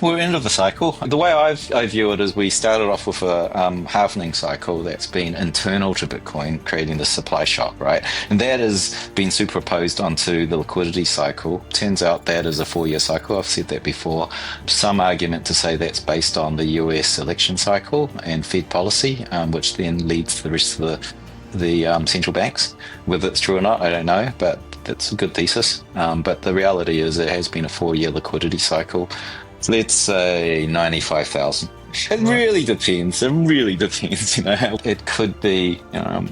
We're end of the cycle. The way I view it is we started off with a halving cycle that's been internal to Bitcoin, creating the supply shock, right? And that has been superimposed onto the liquidity cycle. Turns out that is a 4-year cycle. I've said that before. Some argument to say that's based on the US election cycle and Fed policy, which then leads to the rest of the central banks. Whether it's true or not, I don't know, but that's a good thesis. But the reality is it has been a 4-year liquidity cycle. So let's say 95,000. It really depends. It really depends, It could be,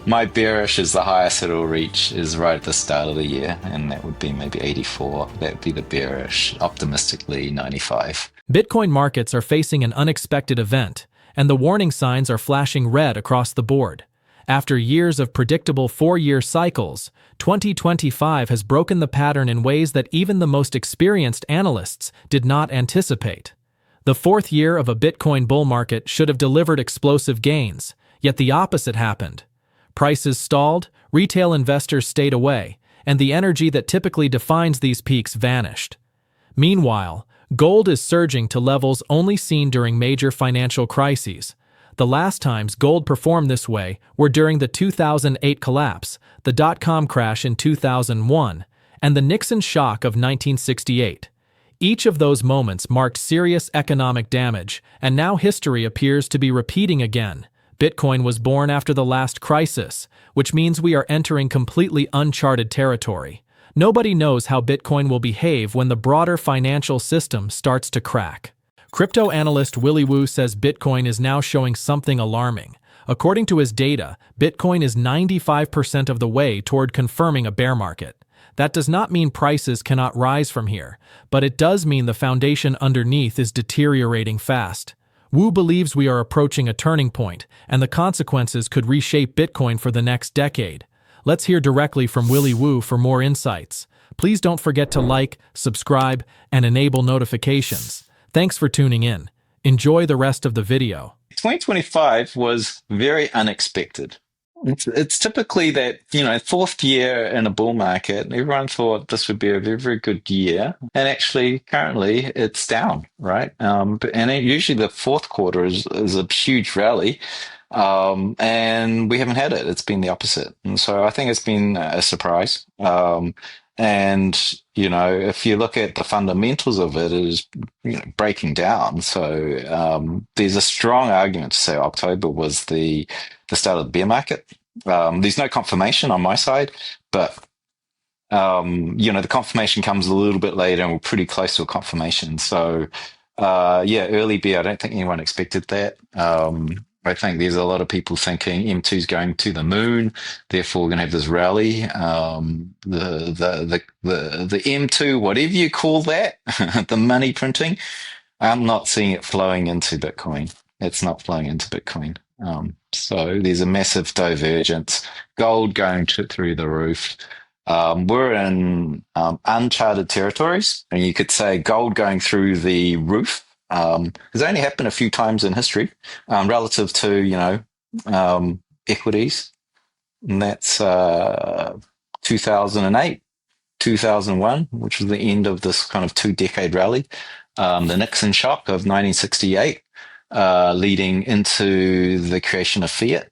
my bearish is the highest it'll reach is right at the start of the year, and that would be maybe 84. That would be the bearish, optimistically 95. Bitcoin markets are facing an unexpected event, and the warning signs are flashing red across the board. After years of predictable 4-year cycles, 2025 has broken the pattern in ways that even the most experienced analysts did not anticipate. The 4th year of a Bitcoin bull market should have delivered explosive gains, yet the opposite happened. Prices stalled, retail investors stayed away, and the energy that typically defines these peaks vanished. Meanwhile, gold is surging to levels only seen during major financial crises. The last times gold performed this way were during the 2008 collapse, the dot-com crash in 2001, and the Nixon shock of 1968. Each of those moments marked serious economic damage, and now history appears to be repeating again. Bitcoin was born after the last crisis, which means we are entering completely uncharted territory. Nobody knows how Bitcoin will behave when the broader financial system starts to crack. Crypto analyst Willie Woo says Bitcoin is now showing something alarming. According to his data, Bitcoin is 95% of the way toward confirming a bear market. That does not mean prices cannot rise from here, but it does mean the foundation underneath is deteriorating fast. Woo believes we are approaching a turning point, and the consequences could reshape Bitcoin for the next decade. Let's hear directly from Willie Woo for more insights. Please don't forget to like, subscribe, and enable notifications. Thanks for tuning in. Enjoy the rest of the video. 2025 was very unexpected. It's typically that, 4th year in a bull market, everyone thought this would be a very, very good year. And actually, currently, it's down, right? Usually the fourth quarter is a huge rally. And we haven't had it. It's been the opposite. And so I think it's been a surprise. If you look at the fundamentals of it, it is breaking down. So there's a strong argument to say October was the start of the bear market. There's no confirmation on my side, but the confirmation comes a little bit later, and we're pretty close to a confirmation. So early bear. I don't think anyone expected that. I think there's a lot of people thinking M2 is going to the moon, therefore we're going to have this rally. The M2, whatever you call that, the money printing, I'm not seeing it flowing into Bitcoin. It's not flowing into Bitcoin. So there's a massive divergence. Gold going through the roof. We're in uncharted territories, and you could say gold going through the roof. It's only happened a few times in history, relative to, equities. And that's 2008, 2001, which was the end of this kind of 2-decade rally. The Nixon shock of 1968, leading into the creation of fiat.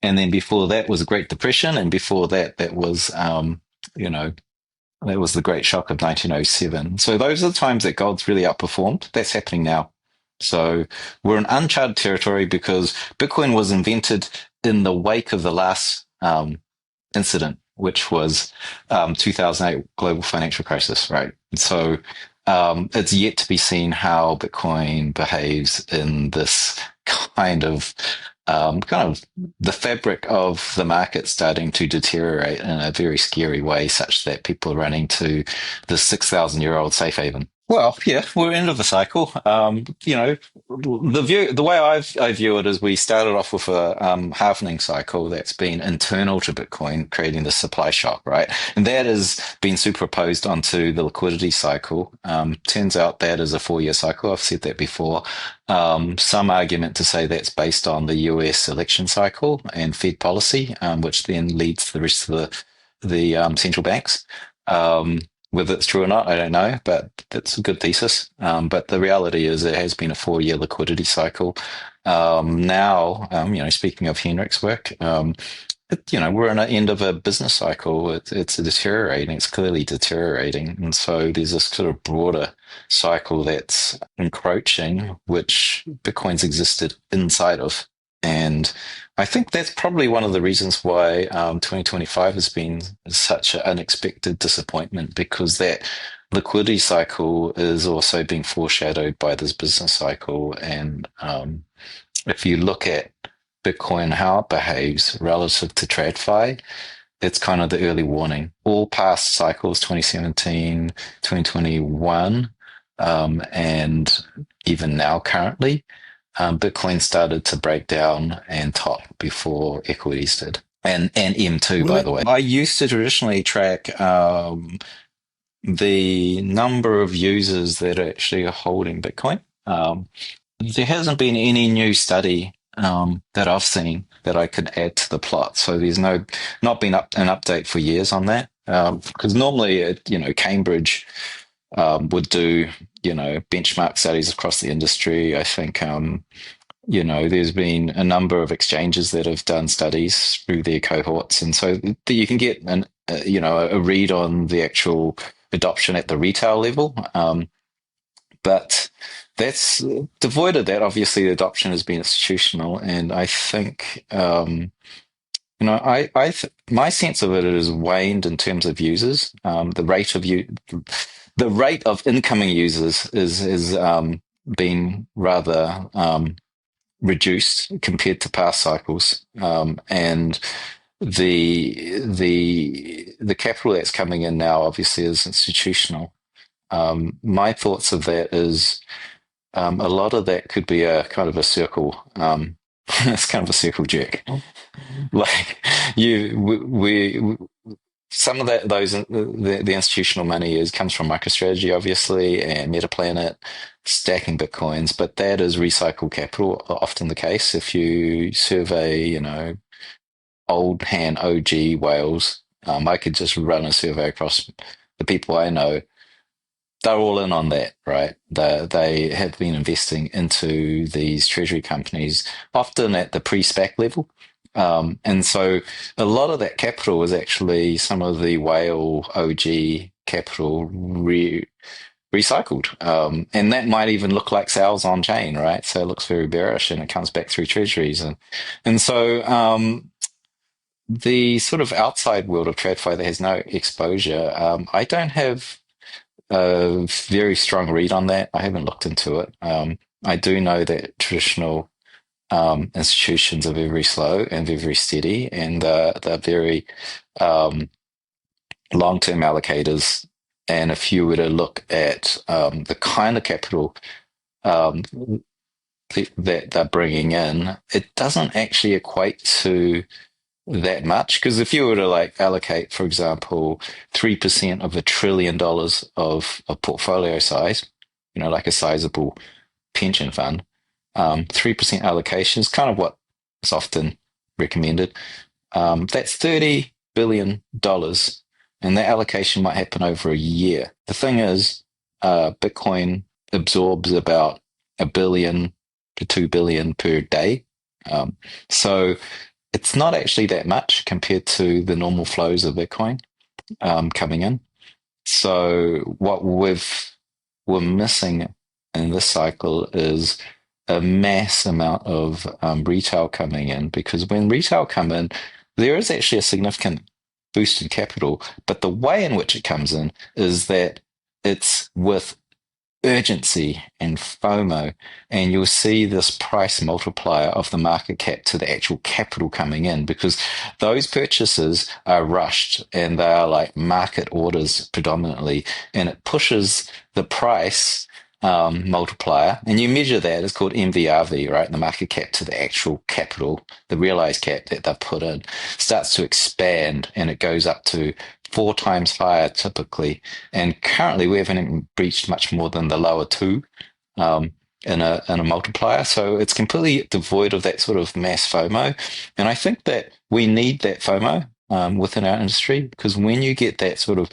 And then before that was the Great Depression. And before that, that was, that was the Great Shock of 1907. So those are the times that gold's really outperformed. That's happening now. So we're in uncharted territory because Bitcoin was invented in the wake of the last incident, which was 2008 global financial crisis, right? So it's yet to be seen how Bitcoin behaves in this kind of the fabric of the market starting to deteriorate in a very scary way, such that people are running to the 6,000-year-old safe haven. Well, yeah, we're end of the cycle. The way I view it is we started off with a halving cycle that's been internal to Bitcoin, creating the supply shock, right? And that has been superimposed onto the liquidity cycle. Turns out that is a 4-year cycle. I've said that before. Some argument to say that's based on the US election cycle and Fed policy, which then leads to the rest of the central banks. Whether it's true or not, I don't know, but it's a good thesis. But the reality is it has been a 4-year liquidity cycle. Now, speaking of Henrik's work, we're in the end of a business cycle. It's deteriorating. It's clearly deteriorating. And so there's this sort of broader cycle that's encroaching, which Bitcoin's existed inside of. And I think that's probably one of the reasons why 2025 has been such an unexpected disappointment, because that liquidity cycle is also being foreshadowed by this business cycle. And if you look at Bitcoin, how it behaves relative to TradFi, it's kind of the early warning. All past cycles, 2017, 2021, and even now currently, Bitcoin started to break down and top before equities did. And M2, by the way. I used to traditionally track the number of users that are actually holding Bitcoin. There hasn't been any new study that I've seen that I could add to the plot. So there's not been an update for years on that. Because normally, Cambridge would do, benchmark studies across the industry. I think, there's been a number of exchanges that have done studies through their cohorts. And so you can get a read on the actual adoption at the retail level. But that's devoid of that. Obviously, the adoption has been institutional, and I think my sense of it is waned in terms of users. The rate of incoming users is been rather reduced compared to past cycles, and the capital that's coming in now obviously is institutional. My thoughts of that is a lot of that could be a kind of a circle. It's kind of a circle jerk. Like we some of the institutional money comes from MicroStrategy, obviously, and MetaPlanet stacking Bitcoins, but that is recycled capital, often the case. If you survey, old hand OG whales, I could just run a survey across the people I know. They're all in on that, right? They have been investing into these treasury companies, often at the pre-SPAC level. And so a lot of that capital is actually some of the whale OG capital recycled. And that might even look like sales on chain, right? So it looks very bearish and it comes back through treasuries. And so the sort of outside world of TradFi that has no exposure, I don't have a very strong read on that. I haven't looked into it. I do know that traditional institutions are very, very slow and very, very steady, and they're very long-term allocators. And if you were to look at the kind of capital that they're bringing in, it doesn't actually equate to that much. Because if you were to allocate, for example, 3% of $1 trillion of a portfolio size, like a sizable pension fund, 3% allocation is kind of what is often recommended. That's $30 billion, and that allocation might happen over a year. The thing is, Bitcoin absorbs about $1 billion to $2 billion per day. So it's not actually that much compared to the normal flows of Bitcoin coming in. So what we're missing in this cycle is a mass amount of retail coming in, because when retail come in, there is actually a significant boost in capital, but the way in which it comes in is that it's with urgency and FOMO, and you'll see this price multiplier of the market cap to the actual capital coming in, because those purchases are rushed and they are like market orders predominantly, and it pushes the price multiplier, and you measure that. It's called MVRV, right? The market cap to the actual capital, the realized cap that they've put in, starts to expand, and it goes up to 4 times higher typically. And currently we haven't breached much more than the lower 2 in a multiplier. So it's completely devoid of that sort of mass FOMO. And I think that we need that FOMO. within our industry, because when you get that sort of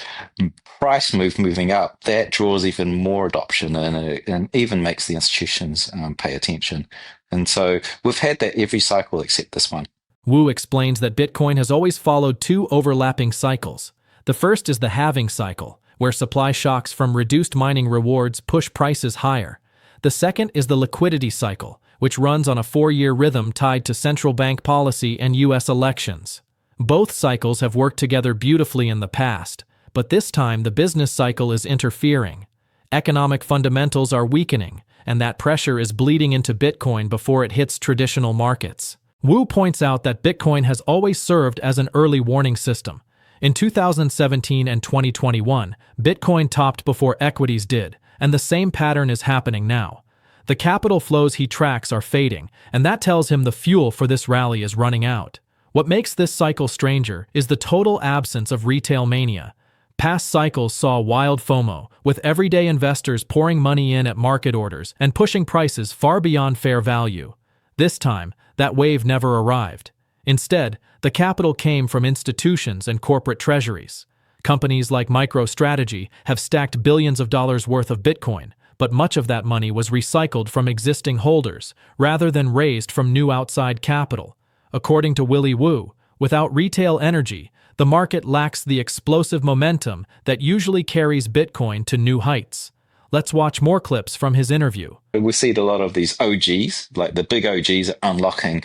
price moving up, that draws even more adoption, and even makes the institutions pay attention. And so we've had that every cycle except this one. Woo explains that Bitcoin has always followed two overlapping cycles. The first is the halving cycle, where supply shocks from reduced mining rewards push prices higher. The second is the liquidity cycle, which runs on a 4-year rhythm tied to central bank policy and U.S. elections. Both cycles have worked together beautifully in the past, but this time the business cycle is interfering. Economic fundamentals are weakening, and that pressure is bleeding into Bitcoin before it hits traditional markets. Woo points out that Bitcoin has always served as an early warning system. In 2017 and 2021, Bitcoin topped before equities did, and the same pattern is happening now. The capital flows he tracks are fading, and that tells him the fuel for this rally is running out. What makes this cycle stranger is the total absence of retail mania. Past cycles saw wild FOMO, with everyday investors pouring money in at market orders and pushing prices far beyond fair value. This time, that wave never arrived. Instead, the capital came from institutions and corporate treasuries. Companies like MicroStrategy have stacked billions of dollars worth of Bitcoin, but much of that money was recycled from existing holders rather than raised from new outside capital. According to Willie Woo, without retail energy, the market lacks the explosive momentum that usually carries Bitcoin to new heights. Let's watch more clips from his interview. We see a lot of these OGs, like the big OGs, are unlocking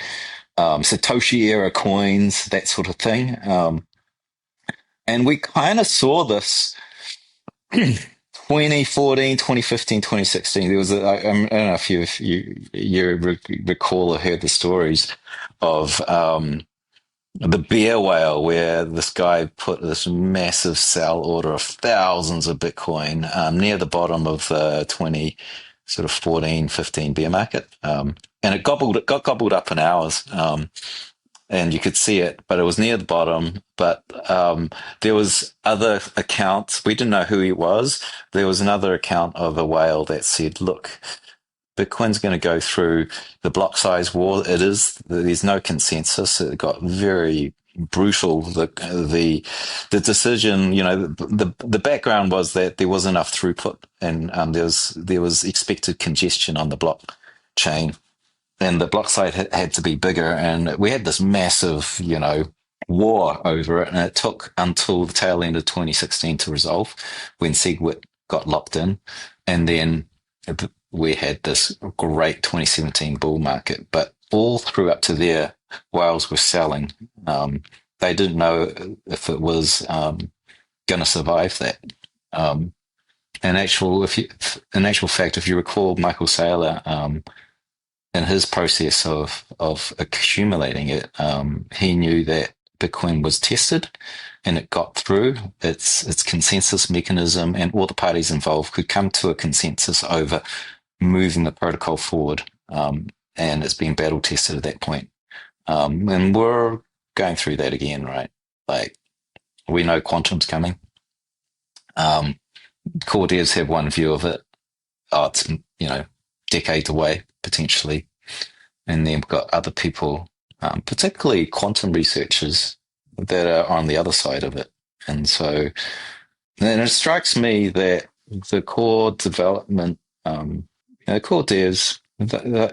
Satoshi era coins, that sort of thing. And we kind of saw this 2014, 2015, 2016. There was I don't know if you recall or heard the stories of the bear whale, where this guy put this massive sell order of thousands of Bitcoin near the bottom of the 2014, 15 bear market. And it got gobbled up in hours. And you could see it, but it was near the bottom. But there was other accounts. We didn't know who he was. There was another account of a whale that said, look, Bitcoin's going to go through the block size war. There's no consensus. It got very brutal. The decision, the background was that there was enough throughput, and there was expected congestion on the blockchain, and the block size had to be bigger. And we had this massive, war over it, and it took until the tail end of 2016 to resolve, when SegWit got locked in, and then we had this great 2017 bull market. But all through up to there, whales were selling. They didn't know if it was going to survive that. In actual fact, if you recall, Michael Saylor, in his process of accumulating it, he knew that Bitcoin was tested, and it got through its consensus mechanism, and all the parties involved could come to a consensus over moving the protocol forward, and it's been battle tested at that point. And we're going through that again, right? Like, we know quantum's coming. Core devs have one view of it. Oh, it's decades away potentially, and then we've got other people, particularly quantum researchers, that are on the other side of it. And so, then it strikes me that the core development, the core devs,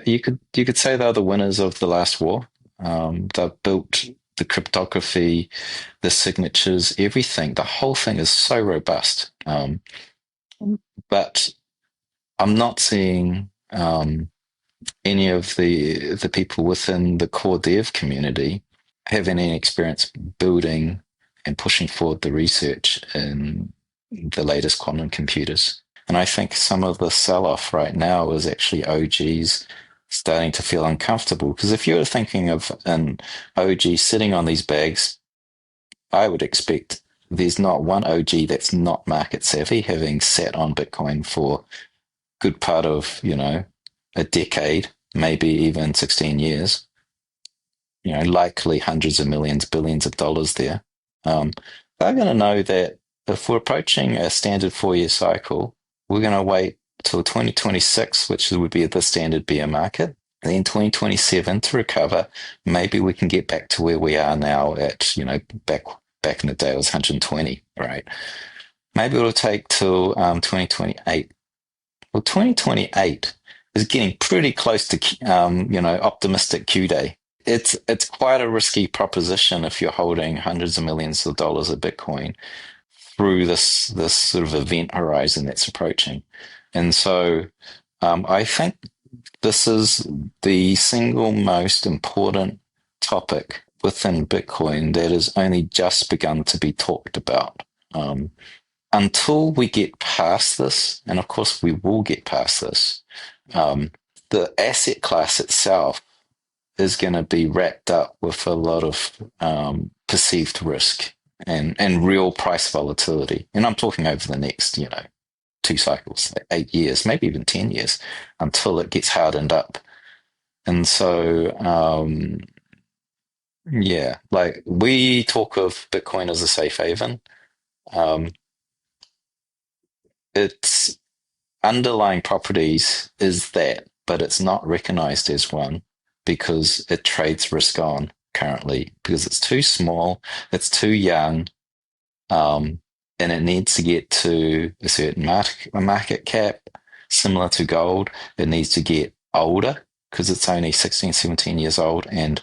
you could say they're the winners of the last war. They've built the cryptography, the signatures, everything. The whole thing is so robust. But I'm not seeing any of the people within the core dev community have any experience building and pushing forward the research in the latest quantum computers. And I think some of the sell-off right now is actually OGs starting to feel uncomfortable. Because if you're thinking of an OG sitting on these bags, I would expect there's not one OG that's not market savvy, having sat on Bitcoin for a good part of, a decade, maybe even 16 years. Likely hundreds of millions, billions of dollars there. They're going to know that if we're approaching a standard 4-year cycle, we're going to wait till 2026, which would be the standard bear market. then 2027 to recover. Maybe we can get back to where we are now at, back in the day it was 120, right? Maybe it'll take till 2028. Well, 2028 is getting pretty close to optimistic Q day. It's quite a risky proposition if you're holding hundreds of millions of dollars of Bitcoin through this sort of event horizon that's approaching. And so I think this is the single most important topic within Bitcoin that has only just begun to be talked about. Until we get past this, and of course we will get past this, the asset class itself is going to be wrapped up with a lot of perceived risk and real price volatility. And I'm talking over the next, 2 cycles, 8 years, maybe even 10 years, until it gets hardened up. And so, like we talk of Bitcoin as a safe haven. Its underlying properties is that, but it's not recognized as one because it trades risk on currently because it's too small, it's too young, and it needs to get to a certain market cap, similar to gold. It needs to get older because it's only 16, 17 years old, and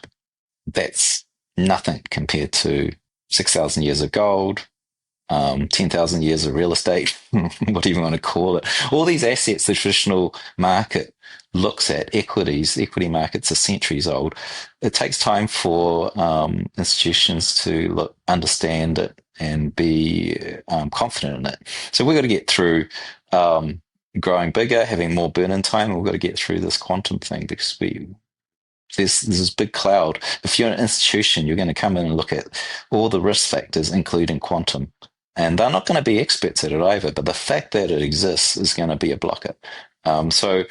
that's nothing compared to 6,000 years of gold, 10,000 years of real estate, whatever you want to call it. All these assets the traditional market looks at, equity markets are centuries old. It takes time for institutions to understand it and be confident in it. So we've got to get through growing bigger, having more burn-in time, and we've got to get through this quantum thing because there's this big cloud. If you're an institution, you're going to come in and look at all the risk factors, including quantum. And they're not going to be experts at it either, but the fact that it exists is going to be a blocker. So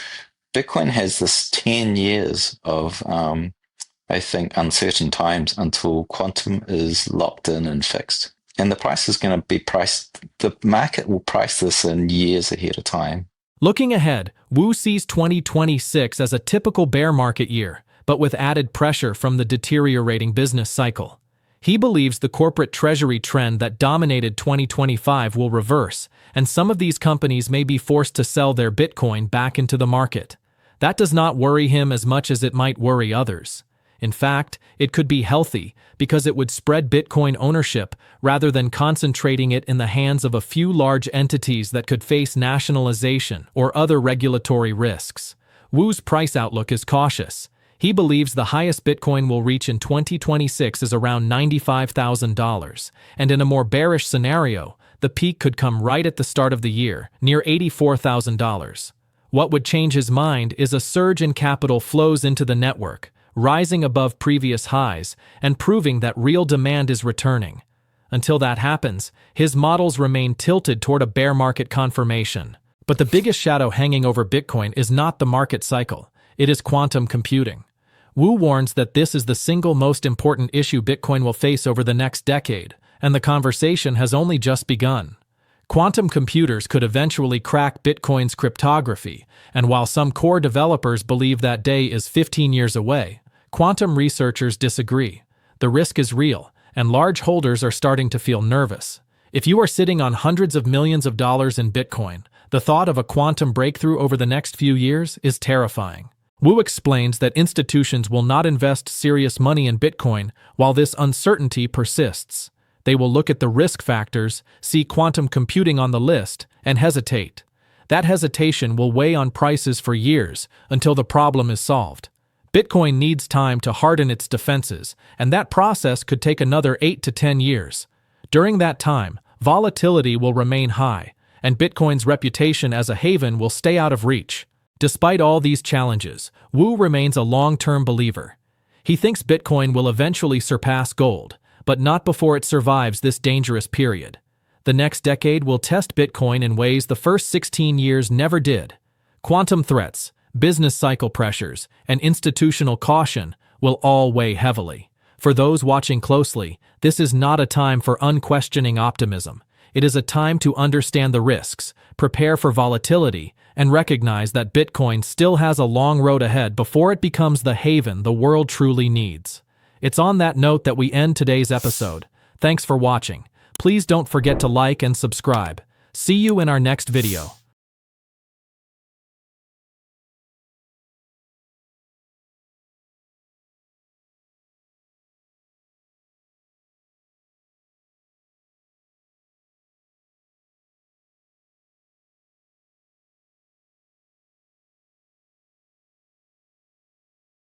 Bitcoin has this 10 years of, I think, uncertain times until quantum is locked in and fixed. And the price is going to be priced, the market will price this in years ahead of time. Looking ahead, Woo sees 2026 as a typical bear market year, but with added pressure from the deteriorating business cycle. He believes the corporate treasury trend that dominated 2025 will reverse, and some of these companies may be forced to sell their Bitcoin back into the market. That does not worry him as much as it might worry others. In fact, it could be healthy because it would spread Bitcoin ownership rather than concentrating it in the hands of a few large entities that could face nationalization or other regulatory risks. Woo's price outlook is cautious. He believes the highest Bitcoin will reach in 2026 is around $95,000, and in a more bearish scenario, the peak could come right at the start of the year, near $84,000. What would change his mind is a surge in capital flows into the network, rising above previous highs and proving that real demand is returning. Until that happens, his models remain tilted toward a bear market confirmation. But the biggest shadow hanging over Bitcoin is not the market cycle, it is quantum computing. Woo warns that this is the single most important issue Bitcoin will face over the next decade, and the conversation has only just begun. Quantum computers could eventually crack Bitcoin's cryptography, and while some core developers believe that day is 15 years away, quantum researchers disagree. The risk is real, and large holders are starting to feel nervous. If you are sitting on hundreds of millions of dollars in Bitcoin, the thought of a quantum breakthrough over the next few years is terrifying. Woo explains that institutions will not invest serious money in Bitcoin while this uncertainty persists. They will look at the risk factors, see quantum computing on the list, and hesitate. That hesitation will weigh on prices for years until the problem is solved. Bitcoin needs time to harden its defenses, and that process could take another 8 to 10 years. During that time, volatility will remain high, and Bitcoin's reputation as a haven will stay out of reach. Despite all these challenges, Woo remains a long-term believer. He thinks Bitcoin will eventually surpass gold, but not before it survives this dangerous period. The next decade will test Bitcoin in ways the first 16 years never did. Quantum threats, business cycle pressures, and institutional caution will all weigh heavily. For those watching closely, this is not a time for unquestioning optimism. It is a time to understand the risks, prepare for volatility, and recognize that Bitcoin still has a long road ahead before it becomes the haven the world truly needs. It's on that note that we end today's episode. Thanks for watching. Please don't forget to like and subscribe. See you in our next video.